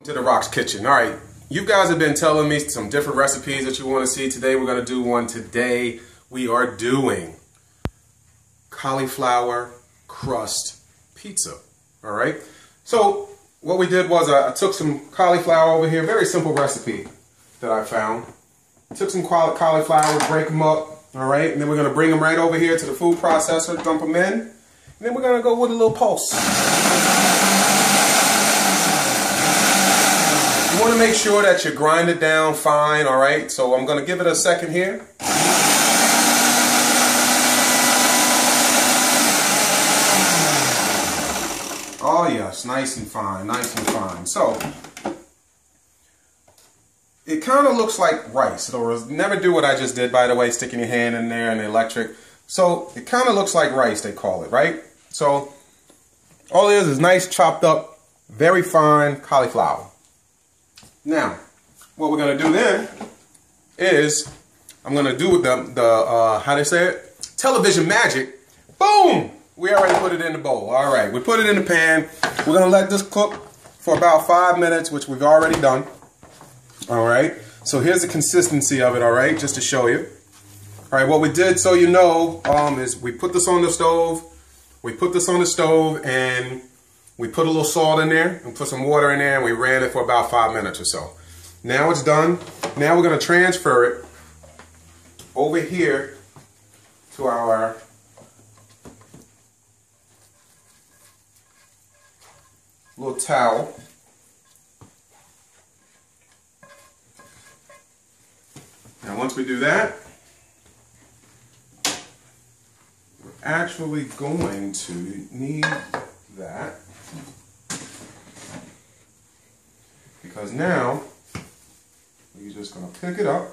To the Rock's Kitchen. All right, you guys have been telling me some different recipes that you want to see. Today we're going to do one. Today we are doing cauliflower crust pizza. All right, so what we did was I took some cauliflower over here, very simple recipe that I found. Took some cauliflower, break them up, all right, and then we're going to bring them right over here to the food processor, dump them in, and then we're going to go with a little pulse. You want to make sure that you grind it down fine, all right? So I'm going to give it a second here. Oh yes, nice and fine, nice and fine. So it kind of looks like rice. It'll never do what I just did, by the way, sticking your hand in there and the electric. So it kind of looks like rice, they call it, right? So all it is nice chopped up, very fine cauliflower. Now, what we're going to do then is I'm going to do the how they say it? Television magic. Boom! We already put it in the bowl. All right, we put it in the pan. We're going to let this cook for about 5 minutes, which we've already done. All right, so here's the consistency of it, all right, just to show you. All right, what we did, so you know, is we put this on the stove. We put this on the stove and we put a little salt in there and put some water in there and we ran it for about 5 minutes or so. Now it's done. Now we're going to transfer it over here to our little towel. Now once we do that, we're actually going to need that. Because now we're just going to pick it up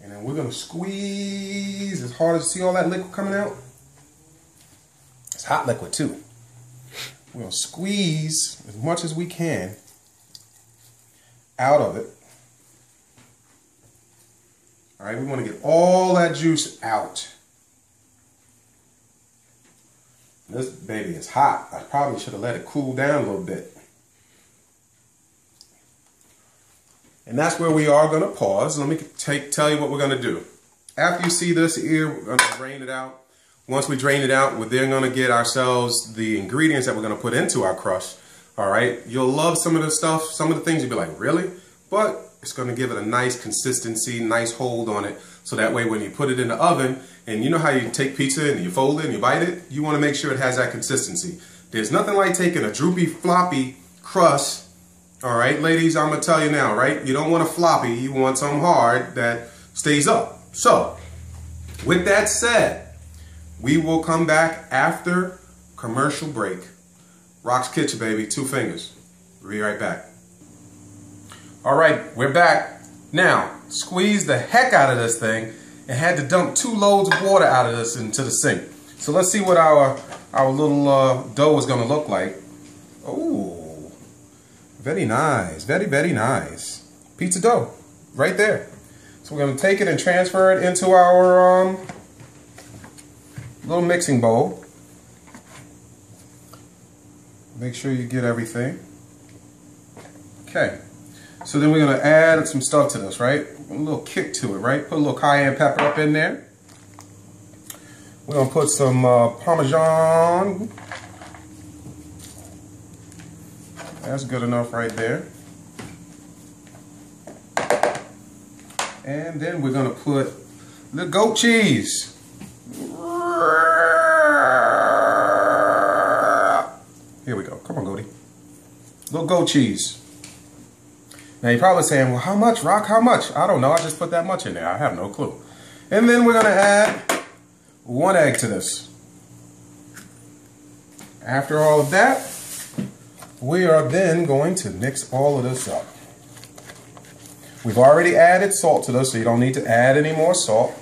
and then we're going to squeeze as hard as, see all that liquid coming out? It's hot liquid too. We're going to squeeze as much as we can out of it. All right, we want to get all that juice out. This baby is hot. I probably should have let it cool down a little bit. And that's where we are going to pause. Let me tell you what we're going to do. After you see this here, we're going to drain it out. Once we drain it out, we're then going to get ourselves the ingredients that we're going to put into our crust. All right, you'll love some of the stuff, some of the things you'll be like, really? But it's going to give it a nice consistency, nice hold on it. So that way when you put it in the oven, and you know how you take pizza and you fold it and you bite it, you want to make sure it has that consistency. There's nothing like taking a droopy, floppy crust. All right, ladies, I'm going to tell you now, right? You don't want a floppy. You want something hard that stays up. So, with that said, we will come back after commercial break. Rock's Kitchen, baby. 2 fingers. We'll be right back. All right, we're back. Now, squeeze the heck out of this thing and had to dump 2 loads of water out of this into the sink. So let's see what our little dough is going to look like. Oh. Very nice, very, very nice. Pizza dough, right there. So we're going to take it and transfer it into our little mixing bowl. Make sure you get everything. Okay, so then we're going to add some stuff to this, right? A little kick to it, right? Put a little cayenne pepper up in there. We're going to put some Parmesan. That's good enough right there. And then we're going to put the goat cheese. Here we go. Come on, goatie. Little goat cheese. Now you're probably saying, well, how much, Rock? How much? I don't know. I just put that much in there. I have no clue. And then we're going to add 1 egg to this. After all of that, we are then going to mix all of this up. We've already added salt to this, so you don't need to add any more salt.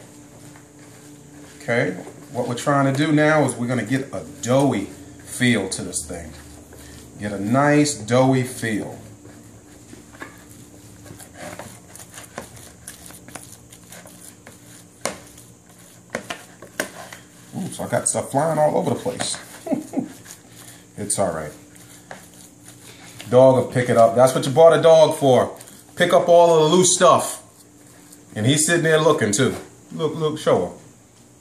Okay, what we're trying to do now is we're going to get a doughy feel to this thing. Get a nice doughy feel. Ooh, so I got stuff flying all over the place. It's all right. Dog will pick it up. That's what you bought a dog for. Pick up all of the loose stuff. And he's sitting there looking too. Look, show him.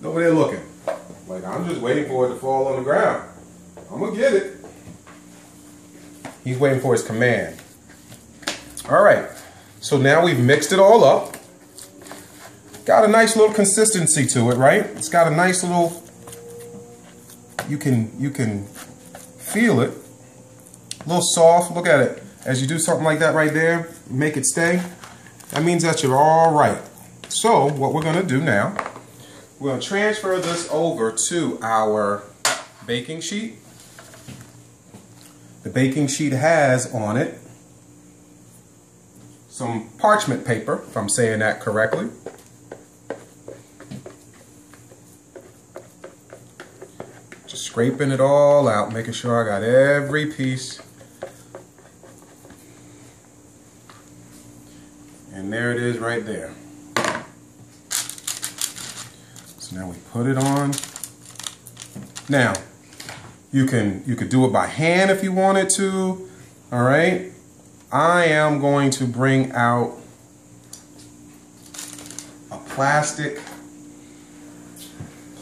Over there looking. Like, I'm just waiting for it to fall on the ground. I'm gonna get it. He's waiting for his command. All right, so now we've mixed it all up. Got a nice little consistency to it, right? It's got a nice little, you can feel it. A little soft, look at it. As you do something like that right there, make it stay. That means that you're all right. So what we're gonna do now, we're gonna transfer this over to our baking sheet. The baking sheet has on it some parchment paper, if I'm saying that correctly. Just scraping it all out, making sure I got every piece. And there it is right there. So now we put it on. Now, you could do it by hand if you wanted to. All right. I am going to bring out a plastic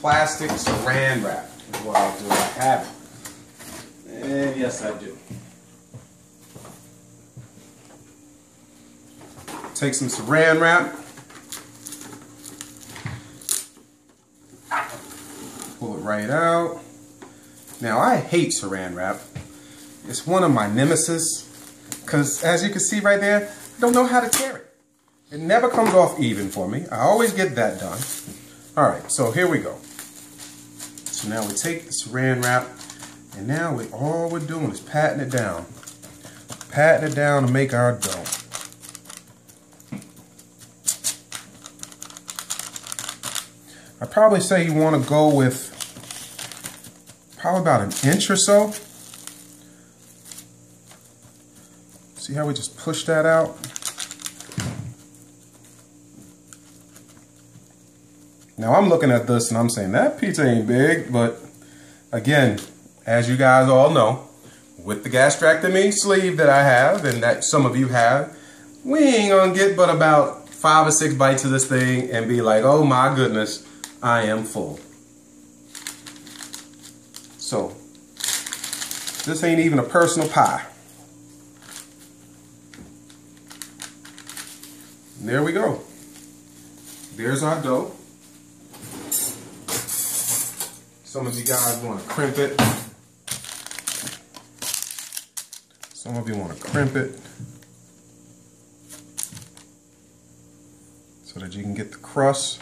saran wrap is what I'll do. I have it. And yes, I do. Take some saran wrap. Pull it right out. Now, I hate saran wrap. It's one of my nemesis. Because as you can see right there, I don't know how to tear it. It never comes off even for me. I always get that done. All right, so here we go. So now we take the saran wrap, and now all we're doing is patting it down. Patting it down to make our dough. I'd probably say you want to go with probably about an inch or so. See how we just push that out? Now I'm looking at this and I'm saying that pizza ain't big, but again, as you guys all know, with the gastrectomy sleeve that I have and that some of you have, we ain't gonna get but about 5 or 6 bites of this thing and be like, oh my goodness, I am full. So, this ain't even a personal pie. And there we go. There's our dough. Some of you guys want to crimp it. Some of you want to crimp it so that you can get the crust.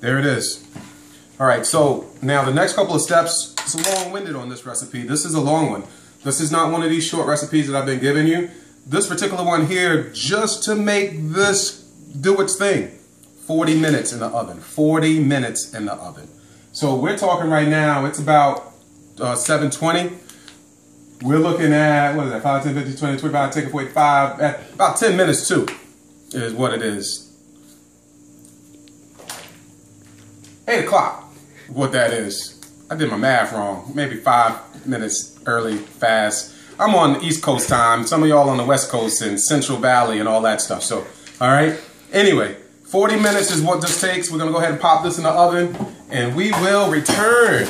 There it is. All right, so now the next couple of steps, it's long-winded on this recipe. This is a long one. This is not one of these short recipes that I've been giving you. This particular one here, just to make this do its thing, 40 minutes in the oven. 40 minutes in the oven. So we're talking right now, it's about 7:20. We're looking at, what is that, 5, 10, 15, 20, 25, take it 45, at about 10 minutes too, is what it is. 8 o'clock, what that is. I did my math wrong. Maybe 5 minutes early, fast. I'm on East Coast time. Some of y'all on the West Coast and Central Valley and all that stuff. So, all right. Anyway, 40 minutes is what this takes. We're going to go ahead and pop this in the oven. And we will return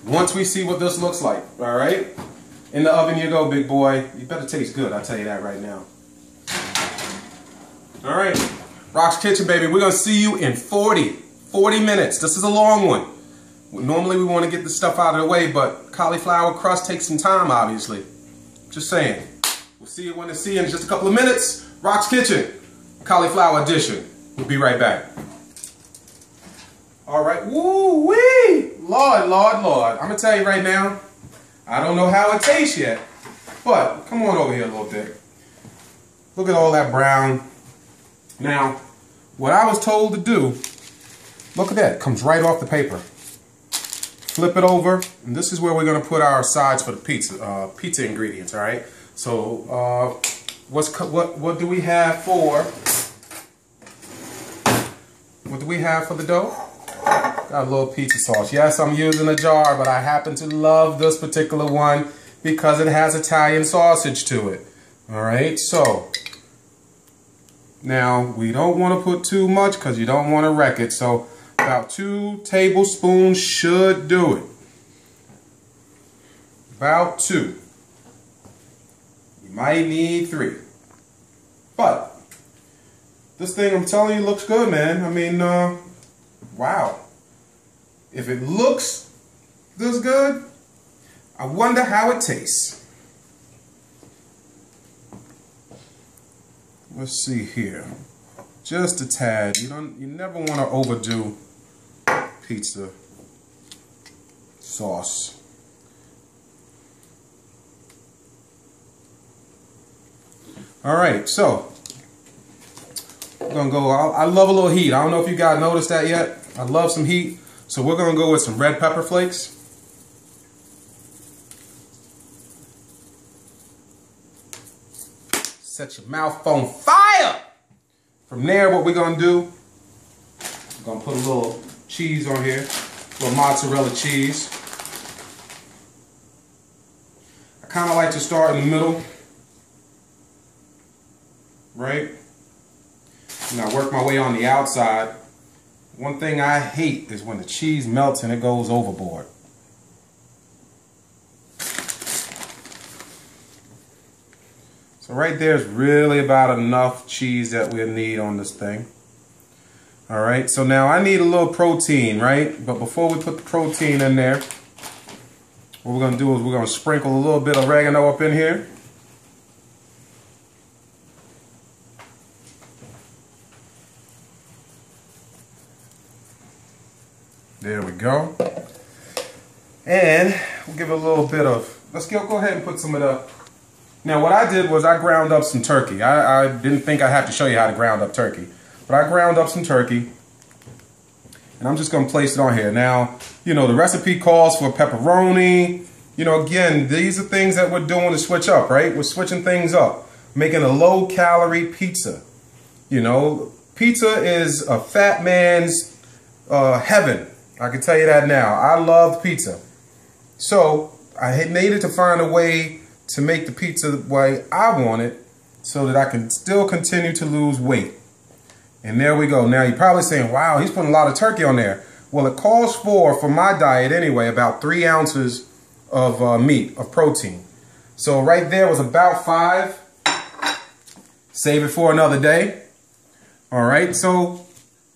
once we see what this looks like. All right. In the oven you go, big boy. You better taste good. I'll tell you that right now. All right. Rock's Kitchen, baby. We're going to see you in 40 minutes. This is a long one. Normally we want to get this stuff out of the way, but cauliflower crust takes some time, obviously. Just saying. We'll see you when it's in just a couple of minutes. Rock's Kitchen, cauliflower edition. We'll be right back. All right. Woo-wee! Lord, Lord, Lord. I'm going to tell you right now, I don't know how it tastes yet, but come on over here a little bit. Look at all that brown. Now, what I was told to do, look at that, it comes right off the paper. Flip it over, and this is where we're going to put our sides for the pizza ingredients, all right? So, what do we have for? What do we have for the dough? Got a little pizza sauce. Yes, I'm using a jar, but I happen to love this particular one because it has Italian sausage to it. All right, so now we don't want to put too much because you don't want to wreck it. So about 2 tablespoons should do it. About 2. You might need 3. But this thing, I'm telling you, looks good, man. I mean, wow. If it looks this good, I wonder how it tastes. Let's see here. Just a tad. You never want to overdo pizza sauce. All right, so we're gonna go. I love a little heat. I don't know if you guys noticed that yet. I love some heat. So we're gonna go with some red pepper flakes. Set your mouth on fire. From there, what we're gonna do, we're gonna put a little cheese on here, a little mozzarella cheese. I kind of like to start in the middle, right? And I work my way on the outside. One thing I hate is when the cheese melts and it goes overboard. So right there is really about enough cheese that we'll need on this thing. All right, so now I need a little protein, right? But before we put the protein in there, what we're gonna do is we're gonna sprinkle a little bit of oregano up in here. There we go. And we'll give it a little bit of, let's go ahead and put some of the, now what I did was I ground up some turkey. I didn't think I'd have to show you how to ground up turkey. But I ground up some turkey. And I'm just going to place it on here. Now, you know, the recipe calls for pepperoni. You know, again, these are things that we're doing to switch up, right? We're switching things up. Making a low-calorie pizza. You know, pizza is a fat man's heaven. I can tell you that now. I love pizza. So I needed to find a way to make the pizza the way I want it so that I can still continue to lose weight. And there we go. Now you're probably saying, wow, he's putting a lot of turkey on there. Well, it calls for my diet anyway, about 3 ounces of meat, of protein. So right there was about 5. Save it for another day. All right, so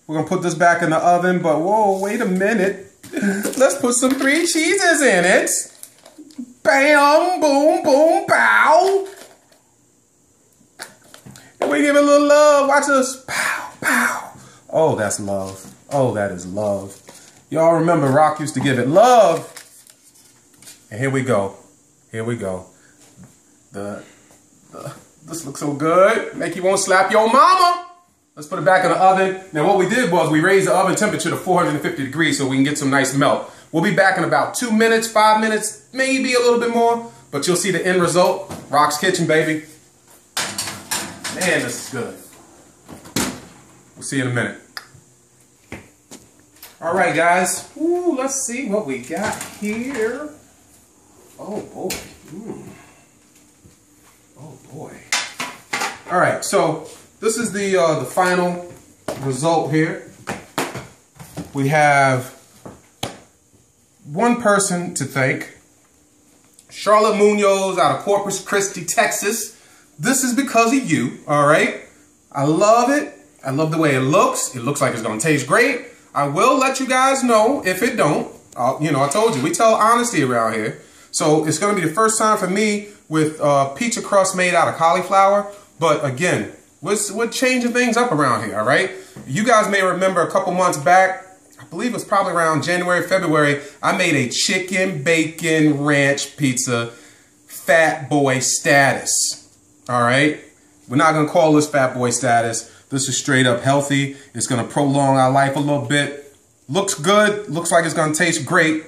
we're going to put this back in the oven, but whoa, wait a minute. Let's put some 3 cheeses in it. Bam, boom, boom, pow. And we give it a little love. Watch this. Pow, pow. Oh, that's love. Oh, that is love. Y'all remember Rock used to give it love. And here we go. Here we go. This looks so good. Make you want to slap your mama. Let's put it back in the oven. Now what we did was we raised the oven temperature to 450 degrees so we can get some nice melt. We'll be back in about 2 minutes, 5 minutes, maybe a little bit more, but you'll see the end result. Rock's Kitchen, baby. Man, this is good. We'll see you in a minute. All right, guys. Ooh, let's see what we got here. Oh, boy. Oh, boy. All right, so this is the final result here. We have one person to thank. Charlotte Munoz out of Corpus Christi, Texas. This is because of you, all right? I love it. I love the way it looks. It looks like it's going to taste great. I will let you guys know if it don't. You know, I told you, we tell honesty around here. So it's going to be the first time for me with pizza crust made out of cauliflower. But again, we're changing things up around here, all right? You guys may remember a couple months back, I believe it was probably around January, February, I made a chicken bacon ranch pizza, fat boy status, all right? We're not going to call this fat boy status. This is straight up healthy. It's going to prolong our life a little bit. Looks good. Looks like it's going to taste great.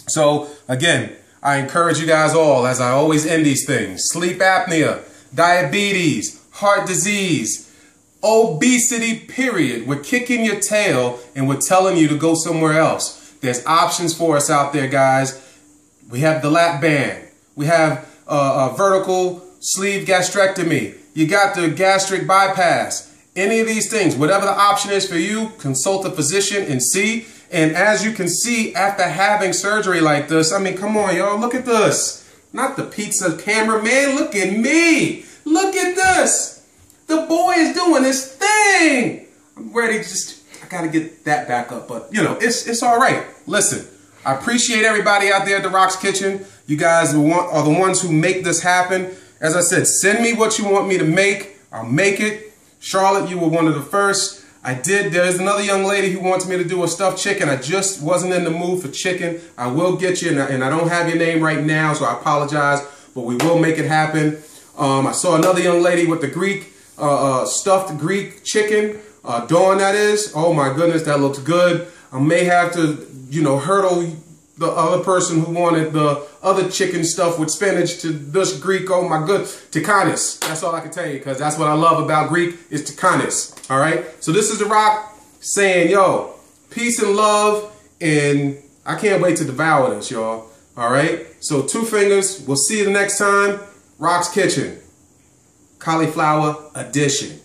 So, again, I encourage you guys all, as I always end these things, sleep apnea. diabetes, heart disease, obesity, period. We're kicking your tail and we're telling you to go somewhere else. There's options for us out there, guys. We have the lap band. We have a vertical sleeve gastrectomy. You got the gastric bypass. Any of these things, whatever the option is for you, consult a physician and see. And as you can see, after having surgery like this, I mean, come on, y'all, look at this. Not the pizza cameraman, look at me. Look at this. The boy is doing his thing. I'm ready to I gotta get that back up, but you know, it's all right. Listen, I appreciate everybody out there at the Rock's Kitchen. You guys are the ones who make this happen. As I said, send me what you want me to make. I'll make it. Charlotte, you were one of the first. There's another young lady who wants me to do a stuffed chicken. I just wasn't in the mood for chicken. I will get you, and I don't have your name right now, so I apologize, but we will make it happen. I saw another young lady with the Greek, stuffed Greek chicken. Dawn, that is. Oh my goodness, that looks good. I may have to, you know, hurdle the other person who wanted the other chicken stuff with spinach to this Greek. Oh my good, tikanis. That's all I can tell you, because that's what I love about Greek is tikanis. All right. So this is The Rock saying, yo, peace and love, and I can't wait to devour this, y'all. All right. So 2 fingers. We'll see you the next time. Rock's Kitchen, Cauliflower edition.